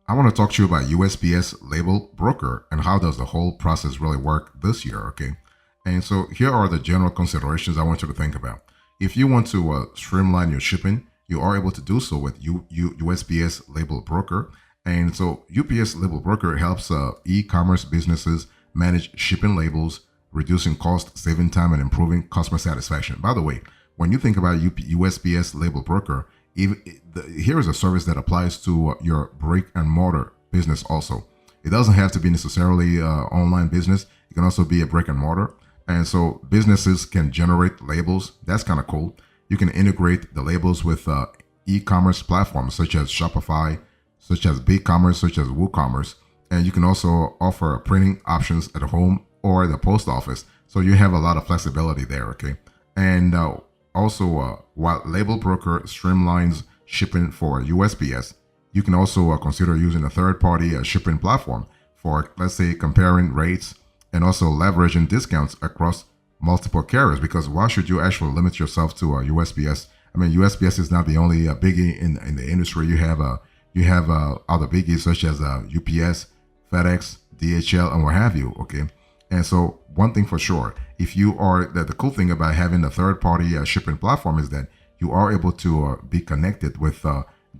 I want to talk to you about USPS label broker and how does the whole process really work this year, okay? And so here are the general considerations I want you to think about. If you want to streamline your shipping, you are able to do so with USPS label broker. And so UPS label broker helps e-commerce businesses manage shipping labels, reducing cost, saving time, and improving customer satisfaction. By the way, when you think about USPS label broker, here is a service that applies to your brick and mortar business also. It doesn't have to be necessarily online business. It can also be a brick and mortar. And so businesses can generate labels. That's kind of cool. You can integrate the labels with e-commerce platforms such as Shopify, such as BigCommerce, such as WooCommerce. And you can also offer printing options at home or the post office. So you have a lot of flexibility there, okay? And also, while Label Broker streamlines shipping for USPS, you can also consider using a third-party shipping platform for, let's say, comparing rates and also leveraging discounts across multiple carriers. Because why should you actually limit yourself to USPS? I mean, USPS is not the only biggie in the industry. You have other biggies such as UPS, FedEx, DHL, and what have you. Okay, and so one thing for sure, if you are the cool thing about having a third-party shipping platform is that you are able to be connected with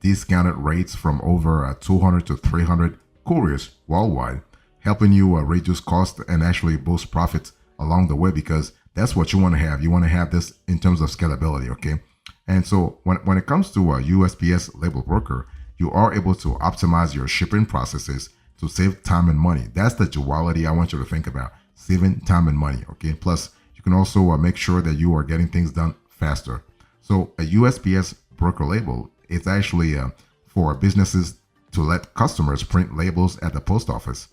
discounted rates from over 200 to 300 couriers worldwide, helping you reduce costs and actually boost profits along the way, because that's what you want to have. You want to have this in terms of scalability, okay? And so when it comes to USPS label broker, you are able to optimize your shipping processes to save time and money. That's the duality I want you to think about, saving time and money, okay? Plus, you can also make sure that you are getting things done faster. So a USPS broker label is actually for businesses to let customers print labels at the post office.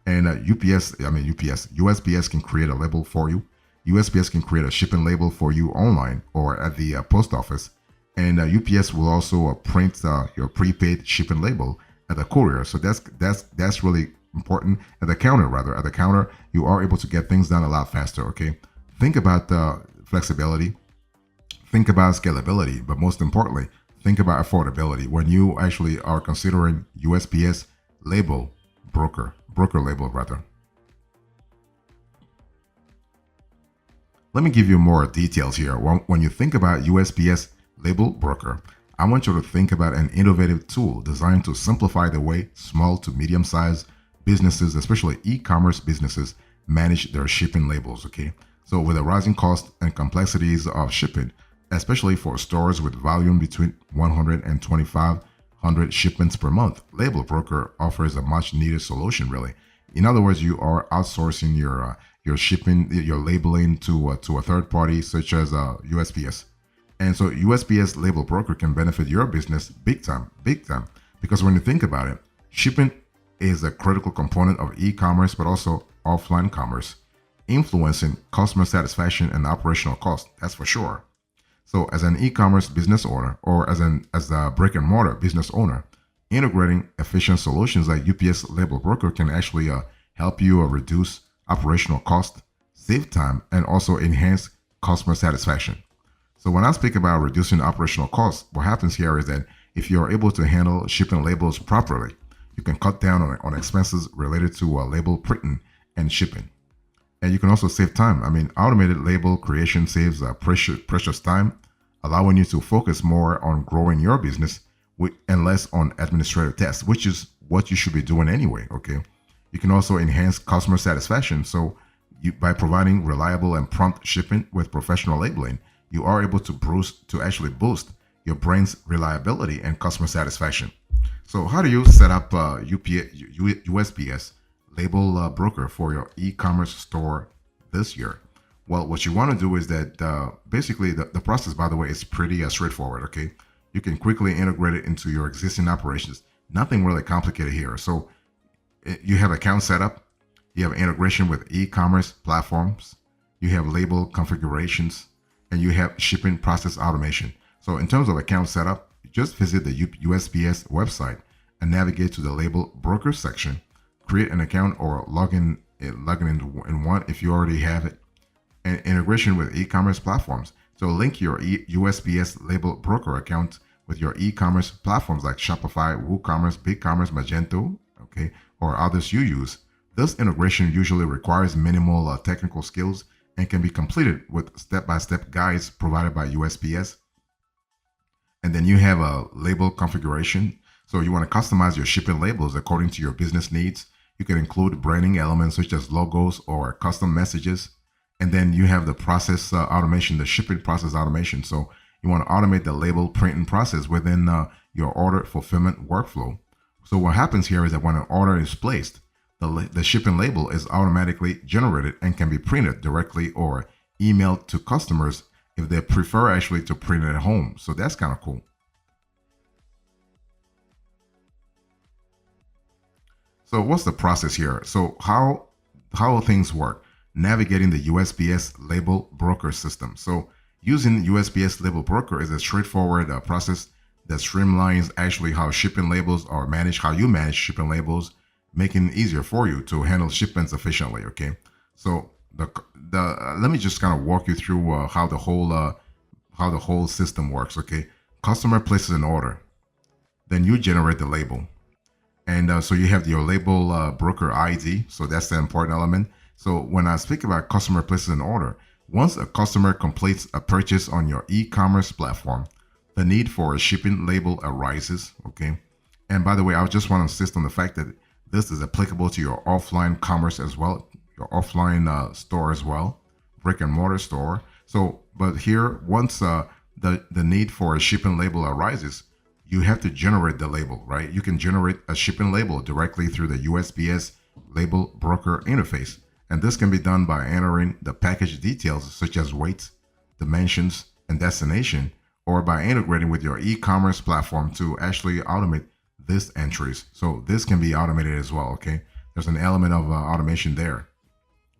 And USPS can create a label for you. USPS can create a shipping label for you online or at the post office. And UPS will also print your prepaid shipping label at the courier. So that's really important. At the counter, you are able to get things done a lot faster. Okay, think about flexibility, think about scalability, but most importantly, think about affordability when you actually are considering USPS label broker label rather. Let me give you more details here. When you think about USPS label broker, I want you to think about an innovative tool designed to simplify the way small to medium-sized businesses, especially e-commerce businesses, manage their shipping labels, okay? So with the rising cost and complexities of shipping, especially for stores with volume between 100 and 2,500 shipments per month, Label Broker offers a much needed solution, really. In other words, you are outsourcing your shipping, your labeling to a third party such as USPS. And so USPS Label Broker can benefit your business big time, because when you think about it, shipping is a critical component of e-commerce, but also offline commerce, influencing customer satisfaction and operational cost. That's for sure. So as an e-commerce business owner or as a brick and mortar business owner, integrating efficient solutions like UPS Label Broker can actually help you reduce operational cost, save time, and also enhance customer satisfaction. So when I speak about reducing operational costs, what happens here is that if you're able to handle shipping labels properly, you can cut down on expenses related to label printing and shipping. And you can also save time. I mean, automated label creation saves precious time, allowing you to focus more on growing your business and less on administrative tasks, which is what you should be doing anyway, okay? You can also enhance customer satisfaction. So by providing reliable and prompt shipping with professional labeling, you are able to actually boost your brand's reliability and customer satisfaction. So how do you set up USPS label broker for your e-commerce store this year? Well, what you want to do is that basically the process, by the way, is pretty straightforward, okay? You can quickly integrate it into your existing operations. Nothing really complicated here. So you have account setup, you have integration with e-commerce platforms, you have label configurations, and you have shipping process automation. So in terms of account setup, just visit the USPS website and navigate to the label broker section, create an account or log in one if you already have it, and integration with e-commerce platforms. So link your USPS label broker account with your e-commerce platforms like Shopify, WooCommerce, BigCommerce, Magento, okay, or others you use. This integration usually requires minimal technical skills and can be completed with step-by-step guides provided by USPS. And then you have a label configuration. So you want to customize your shipping labels according to your business needs. You can include branding elements such as logos or custom messages. And then you have the process automation, the shipping process automation. So you want to automate the label printing process within your order fulfillment workflow. So what happens here is that when an order is placed, the shipping label is automatically generated and can be printed directly or emailed to customers if they prefer actually to print it at home. So that's kind of cool. So what's the process here? So how things work? Navigating the USPS label broker system. So using USPS label broker is a straightforward process that streamlines actually how shipping labels are managed, how you manage shipping labels, making it easier for you to handle shipments efficiently. Okay, so let me just kind of walk you through how the whole system works. Okay, customer places an order, then you generate the label, and so you have your label broker ID. So that's the important element. So when I speak about customer places an order, once a customer completes a purchase on your e-commerce platform, the need for a shipping label arises. Okay, and by the way, I just want to insist on the fact that this is applicable to your offline commerce as well, your offline store as well, brick and mortar store. So, but here, once the need for a shipping label arises, you have to generate the label, right? You can generate a shipping label directly through the USPS label broker interface. And this can be done by entering the package details such as weight, dimensions, and destination, or by integrating with your e-commerce platform to actually automate these entries. So this can be automated as well. Okay, there's an element of automation there.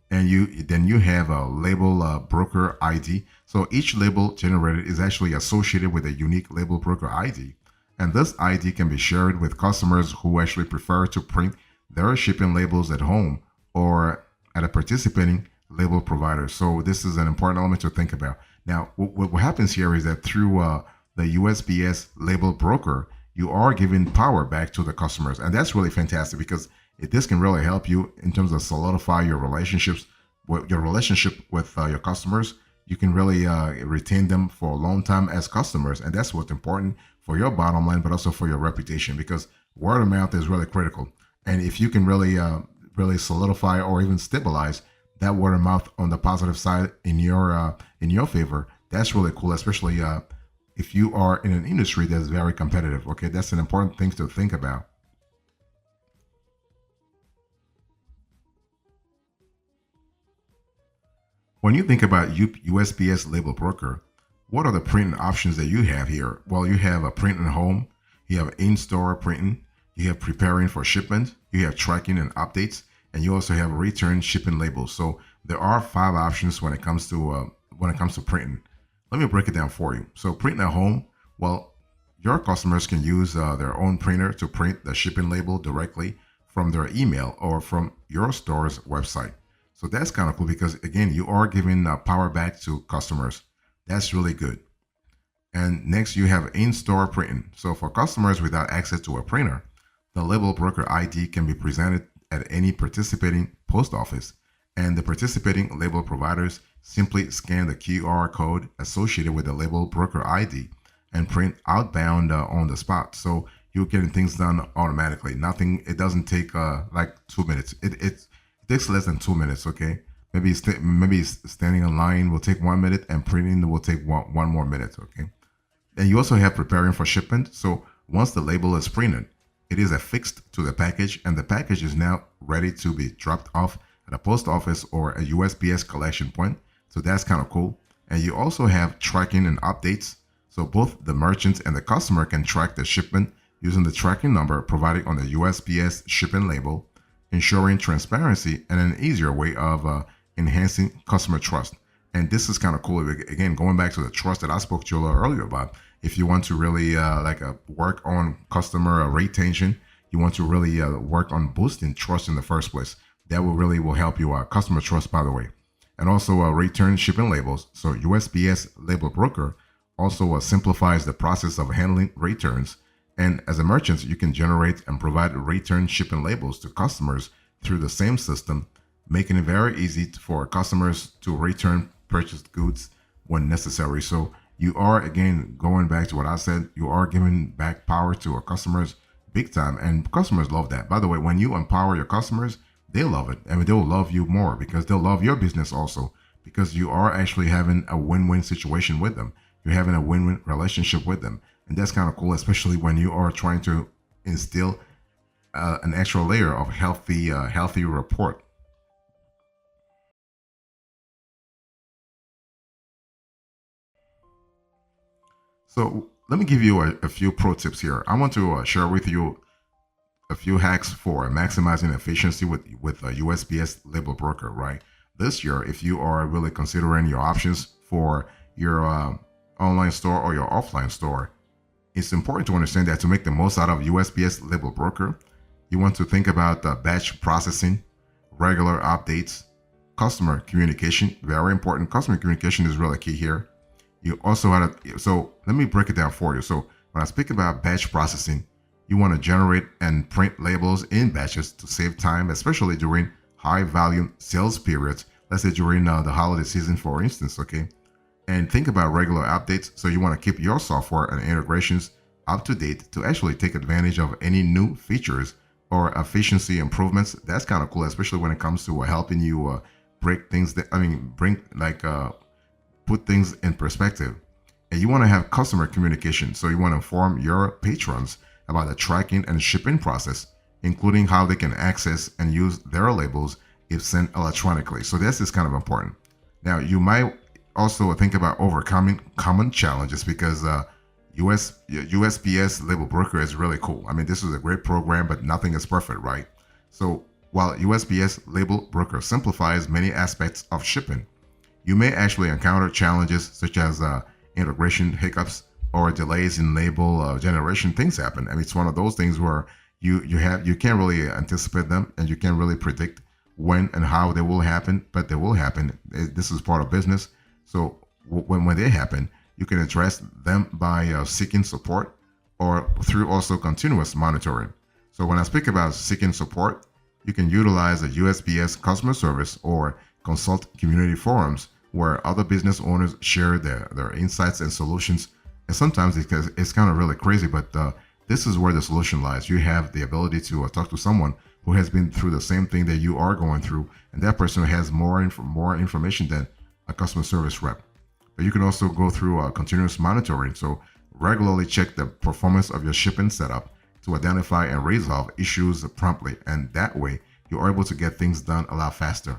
And you have a label broker ID. So each label generated is actually associated with a unique label broker ID. And this ID can be shared with customers who actually prefer to print their shipping labels at home or at a participating label provider. So this is an important element to think about. Now, what happens here is that through the USPS label broker, you are giving power back to the customers. And that's really fantastic because this can really help you in terms of solidify your relationships, with your customers. You can really retain them for a long time as customers. And that's what's important for your bottom line, but also for your reputation, because word of mouth is really critical. And if you can really solidify or even stabilize that word of mouth on the positive side in your favor, that's really cool, especially if you are in an industry that's very competitive. Okay, that's an important thing to think about. When you think about USPS label broker, what are the printing options that you have here? Well, you have a print at home, you have in-store printing, you have preparing for shipment, you have tracking and updates, and you also have return shipping labels. So there are 5 options when it comes to printing. Let me break it down for you. So printing at home, well, your customers can use their own printer to print the shipping label directly from their email or from your store's website. So that's kind of cool because, again, you are giving power back to customers. That's really good. And next, you have in-store printing. So for customers without access to a printer, the label broker ID can be presented at any participating post office, and the participating label providers simply scan the QR code associated with the label broker ID and print outbound on the spot. So you're getting things done automatically. It doesn't take like 2 minutes. It takes less than 2 minutes. Okay, maybe standing in line will take 1 minute, and printing will take one more minute. Okay, and you also have preparing for shipment. So once the label is printed, it is affixed to the package, and the package is now ready to be dropped off at a post office or a USPS collection point. So that's kind of cool. And you also have tracking and updates. So both the merchants and the customer can track the shipment using the tracking number provided on the USPS shipping label, ensuring transparency and an easier way of enhancing customer trust. And this is kind of cool. Again, going back to the trust that I spoke to you a little earlier about. If you want to really work on customer retention, you want to really work on boosting trust in the first place. That will help you customer trust, by the way. And also return shipping labels. So USPS label broker also simplifies the process of handling returns. And as a merchant, you can generate and provide return shipping labels to customers through the same system, making it very easy for customers to return purchased goods when necessary. So you are, again, going back to what I said, you are giving back power to our customers big time. And customers love that. By the way, when you empower your customers, they love it. I mean, they'll love you more because they'll love your business also, because you are actually having a win-win situation with them. You're having a win-win relationship with them. And that's kind of cool, especially when you are trying to instill an extra layer of healthy rapport. So let me give you a few pro tips here. I want to share with you a few hacks for maximizing efficiency with a USPS label broker. Right, this year, if you are really considering your options for your online store or your offline store, it's important to understand that to make the most out of USPS label broker, you want to think about batch processing, regular updates, customer communication. Very important. Customer communication is really key here. You also had to, so let me break it down for you. So when I speak about batch processing, you want to generate and print labels in batches to save time, especially during high volume sales periods. Let's say during the holiday season, for instance, okay? And think about regular updates. So you want to keep your software and integrations up to date to actually take advantage of any new features or efficiency improvements. That's kind of cool, especially when it comes to helping you break things that, I mean, bring like put things in perspective. And you want to have customer communication. So you want to inform your patrons about the tracking and shipping process, including how they can access and use their labels if sent electronically. So this is kind of important. Now, you might also think about overcoming common challenges because USPS label broker is really cool. I mean, this is a great program, but nothing is perfect, right? So while USPS label broker simplifies many aspects of shipping, you may actually encounter challenges such as integration hiccups or delays in label generation. Things happen. I mean, it's one of those things where you can't really anticipate them and you can't really predict when and how they will happen, but they will happen. This is part of business. So when they happen, you can address them by seeking support or through also continuous monitoring. So when I speak about seeking support, you can utilize a USPS customer service or consult community forums where other business owners share their insights and solutions. And sometimes it's kind of really crazy, but this is where the solution lies. You have the ability to talk to someone who has been through the same thing that you are going through, and that person has more information than a customer service rep. But you can also go through continuous monitoring. So regularly check the performance of your shipping setup to identify and resolve issues promptly. And that way, you are able to get things done a lot faster.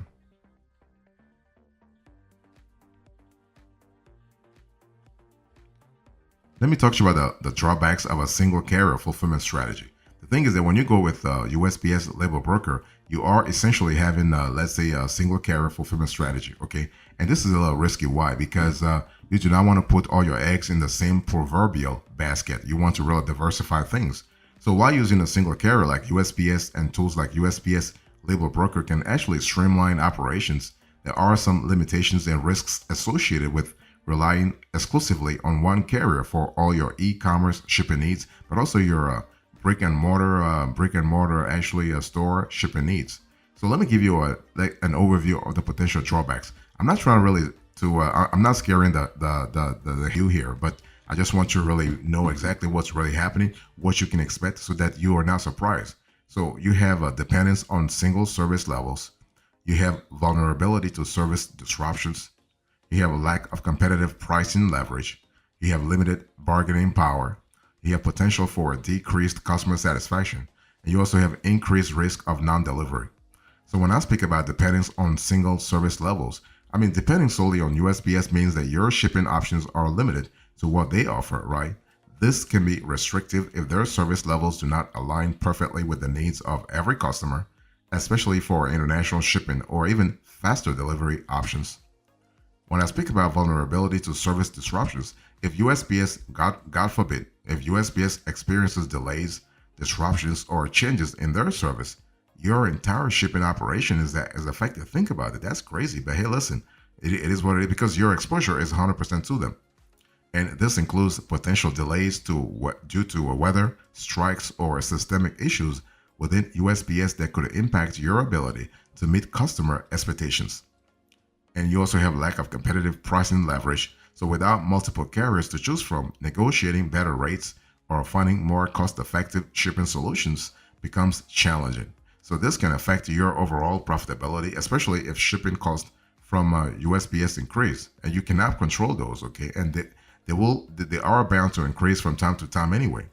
Let me talk to you about the drawbacks of a single carrier fulfillment strategy. The thing is that when you go with USPS label broker, you are essentially having, let's say, a single carrier fulfillment strategy, okay? And this is a little risky. Why? Because you do not want to put all your eggs in the same proverbial basket. You want to really diversify things. So while using a single carrier like USPS and tools like USPS label broker can actually streamline operations, there are some limitations and risks associated with relying exclusively on one carrier for all your e-commerce shipping needs, but also your brick and mortar actually store shipping needs. So let me give you an overview of the potential drawbacks. I'm not trying really to I'm not scaring the hill here, but I just want you to really know exactly what's really happening, what you can expect, so that you are not surprised. So you have a dependence on single service levels. You have vulnerability to service disruptions. You have a lack of competitive pricing leverage. You have limited bargaining power. You have potential for decreased customer satisfaction. And you also have increased risk of non-delivery. So when I speak about dependence on single service levels, I mean, depending solely on USPS means that your shipping options are limited to what they offer, right? This can be restrictive if their service levels do not align perfectly with the needs of every customer, especially for international shipping or even faster delivery options. When I speak about vulnerability to service disruptions, if USPS, God forbid, if USPS experiences delays, disruptions, or changes in their service, your entire shipping operation is affected. Think about it. That's crazy. But hey, listen, it is what it is because your exposure is 100% to them. And this includes potential delays due to weather, strikes, or systemic issues within USPS that could impact your ability to meet customer expectations. And you also have lack of competitive pricing leverage. So without multiple carriers to choose from, negotiating better rates or finding more cost-effective shipping solutions becomes challenging. So this can affect your overall profitability, especially if shipping costs from USPS increase, and you cannot control those. Okay, and they are bound to increase from time to time anyway.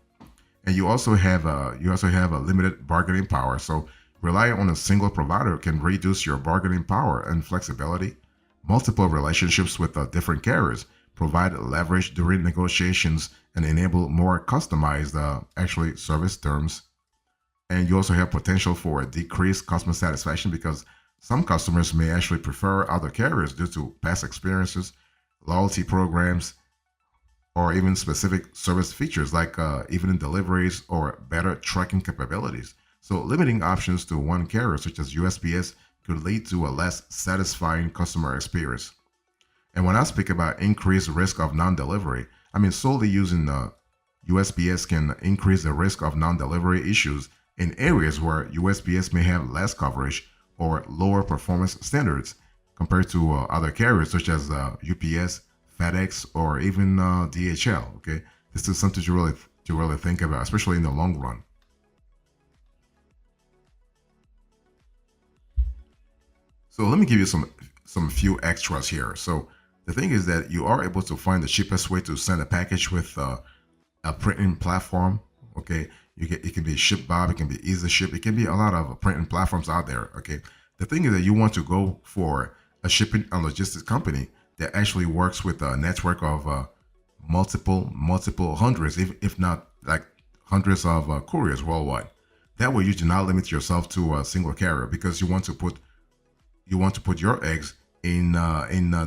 And you also have a limited bargaining power. So relying on a single provider can reduce your bargaining power and flexibility. Multiple relationships with different carriers provide leverage during negotiations and enable more customized actually service terms. And you also have potential for decreased customer satisfaction because some customers may actually prefer other carriers due to past experiences, loyalty programs, or even specific service features like evening deliveries or better tracking capabilities. So, limiting options to one carrier, such as USPS, could lead to a less satisfying customer experience. And when I speak about increased risk of non delivery, I mean solely using USPS can increase the risk of non delivery issues in areas where USPS may have less coverage or lower performance standards compared to other carriers such as UPS, FedEx, or even DHL. Okay, this is something to really think about, especially in the long run. So let me give you some few extras here. So the thing is that you are able to find the cheapest way to send a package with a printing platform. Okay, it can be ShipBob, it can be Easy Ship, it can be a lot of printing platforms out there. Okay, the thing is that you want to go for a shipping and logistics company that actually works with a network of multiple hundreds, if not like hundreds of couriers worldwide. That way, you do not limit yourself to a single carrier because you want to put your eggs in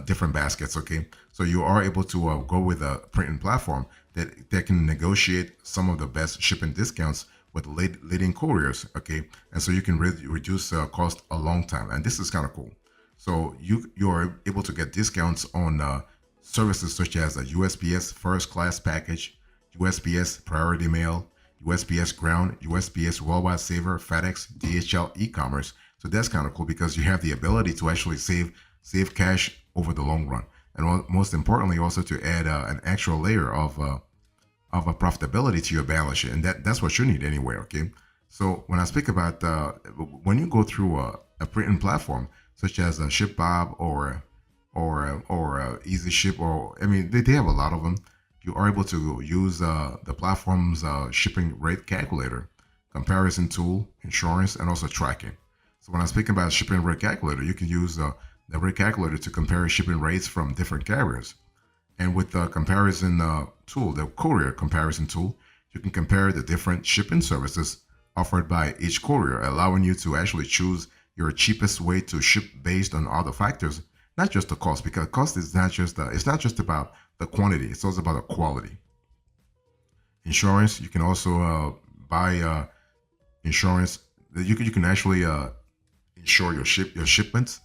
different baskets. Okay, so you are able to go with a printing platform that can negotiate some of the best shipping discounts with leading couriers. Okay, and so you can reduce cost a long time, and this is kind of cool. So you're able to get discounts on services such as a USPS First Class Package, USPS Priority Mail, USPS Ground, USPS Worldwide Saver, FedEx, DHL e-commerce. So that's kind of cool because you have the ability to actually save cash over the long run, and most importantly, also to add an extra layer of a profitability to your balance sheet, and that's what you need anyway. Okay, so when I speak about when you go through a printing platform such as a ShipBob or Easy Ship, or I mean they have a lot of them. You are able to use the platform's shipping rate calculator, comparison tool, insurance, and also tracking. So when I speak about shipping rate calculator, you can use the rate calculator to compare shipping rates from different carriers. And with the comparison tool, the courier comparison tool, you can compare the different shipping services offered by each courier, allowing you to actually choose your cheapest way to ship based on other factors, not just the cost, because cost is not just it's not just about the quantity; it's also about the quality. Insurance, you can also buy insurance. You can actually insure your shipments,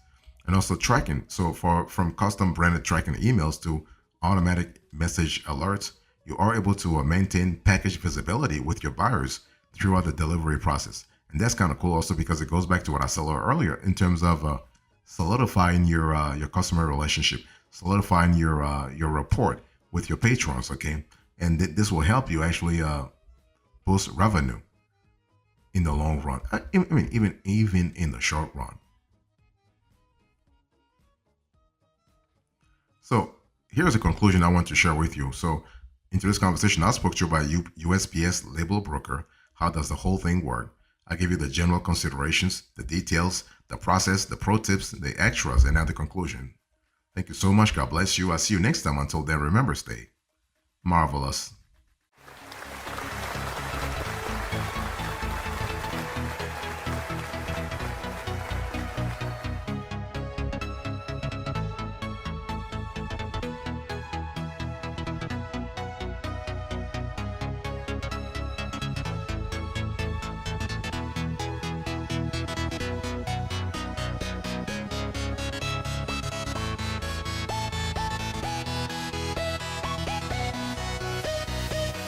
and also tracking. So for from custom branded tracking emails to automatic message alerts, you are able to maintain package visibility with your buyers throughout the delivery process. And that's kind of cool also because it goes back to what I said earlier in terms of solidifying your customer relationship, solidifying your rapport with your patrons. Okay, and this will help you actually boost revenue in the long run. I mean, even in the short run. So here's a conclusion I want to share with you. So into this conversation, I spoke to you about USPS label broker. How does the whole thing work? I give you the general considerations, the details, the process, the pro tips, the extras, and now the conclusion. Thank you so much. God bless you. I'll see you next time. Until then, remember, stay marvelous.